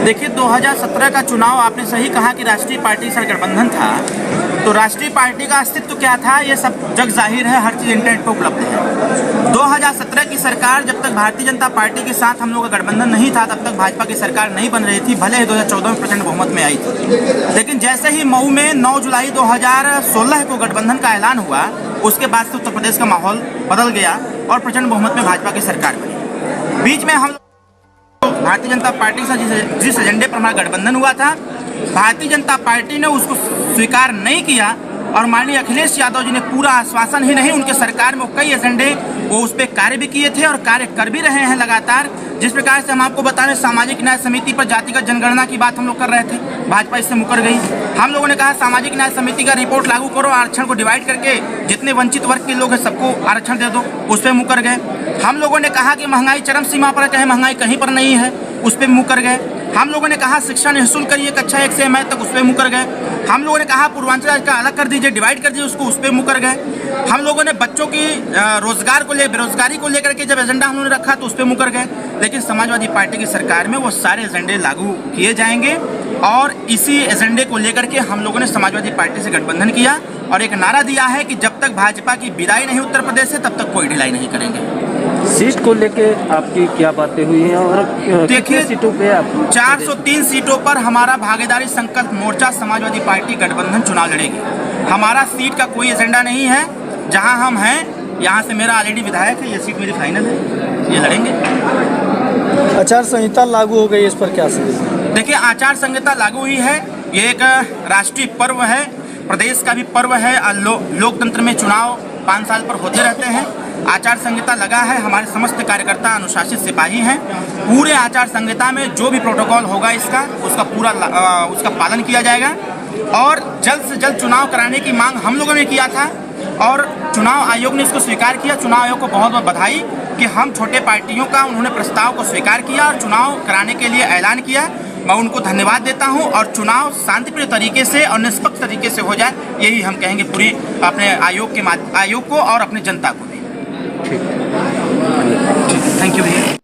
देखिए 2017 का चुनाव आपने सही कहा कि राष्ट्रीय पार्टी से गठबंधन था, तो राष्ट्रीय पार्टी का अस्तित्व क्या था ये सब जग जाहिर है, हर चीज़ इंटरनेट पर उपलब्ध है। 2017 की सरकार जब तक भारतीय जनता पार्टी के साथ हम लोग का गठबंधन नहीं था तब तक भाजपा की सरकार नहीं बन रही थी, भले ही 2014 में प्रचंड बहुमत में आई थी। लेकिन जैसे ही मऊ में 9 जुलाई 2016 को गठबंधन का ऐलान हुआ, उसके बाद से उत्तर प्रदेश का माहौल बदल गया और प्रचंड बहुमत में भाजपा की सरकार बनी। बीच में हम भारतीय जनता पार्टी से जिस एजेंडे पर हमारा गठबंधन हुआ था, भारतीय जनता पार्टी ने उसको स्वीकार नहीं किया और माननीय अखिलेश यादव जी ने पूरा आश्वासन ही नहीं, उनके सरकार में कई एजेंडे वो उस पर कार्य भी किए थे और कार्य कर भी रहे हैं लगातार। जिस प्रकार से हम आपको बता रहे, सामाजिक न्याय समिति पर जातिगत जनगणना की बात हम लोग कर रहे थे, भाजपा इससे मुकर गई। हम लोगों ने कहा सामाजिक न्याय समिति का रिपोर्ट लागू करो, आरक्षण को डिवाइड करके जितने वंचित वर्ग के लोग हैं सबको आरक्षण दे दो, उस पर मुकर गए। हम लोगों ने कहा कि महंगाई चरम सीमा पर है, चाहे महंगाई कहीं पर नहीं है, उस पर मुकर गए। हम लोगों ने कहा शिक्षा निःशुल्क करिए कक्षा 1 से MA तक, उस पर मुकर गए। हम लोगों ने कहा पूर्वांचल राज्य का अलग कर दीजिए, डिवाइड कर दीजिए उसको, उस पर मुकर गए। हम लोगों ने बच्चों की रोजगार को बेरोजगारी को लेकर के जब एजेंडा हम लोगों ने रखा तो उस पर मुकर गए। लेकिन समाजवादी पार्टी की सरकार में वो सारे एजेंडे लागू किए जाएंगे और इसी एजेंडे को लेकर के हम लोगों ने समाजवादी पार्टी से गठबंधन किया और एक नारा दिया है कि जब तक भाजपा की विदाई नहीं उत्तर प्रदेश से तब तक कोई ढिलाई नहीं करेंगे। सीट को लेके आपकी क्या बातें हुई हैं और देखिए सीटों पे आप 403 सीटों पर हमारा भागीदारी संकल्प मोर्चा समाजवादी पार्टी गठबंधन चुनाव लड़ेगी। हमारा सीट का कोई एजेंडा नहीं है, जहां हम हैं यहां से मेरा ऑलरेडी विधायक है, ये सीट मेरी फाइनल है, ये लड़ेंगे। आचार संहिता लागू हो गई, इस पर क्या समझ? देखिए आचार संहिता लागू हुई है, ये एक राष्ट्रीय पर्व है, प्रदेश का भी पर्व है। लोकतंत्र में चुनाव 5 साल पर होते रहते हैं। आचार संहिता लगा है, हमारे समस्त कार्यकर्ता अनुशासित सिपाही हैं। पूरे आचार संहिता में जो भी प्रोटोकॉल होगा उसका पालन किया जाएगा और जल्द से जल्द चुनाव कराने की मांग हम लोगों ने किया था और चुनाव आयोग ने इसको स्वीकार किया। चुनाव आयोग को बहुत बहुत बधाई कि हम छोटे पार्टियों का उन्होंने प्रस्ताव को स्वीकार किया और चुनाव कराने के लिए ऐलान किया। मैं उनको धन्यवाद देता हूं और चुनाव शांतिप्रिय तरीके से और निष्पक्ष तरीके से हो जाए, यही हम कहेंगे पूरी अपने आयोग को और अपनी जनता को भी। ठीक, थैंक यू भैया।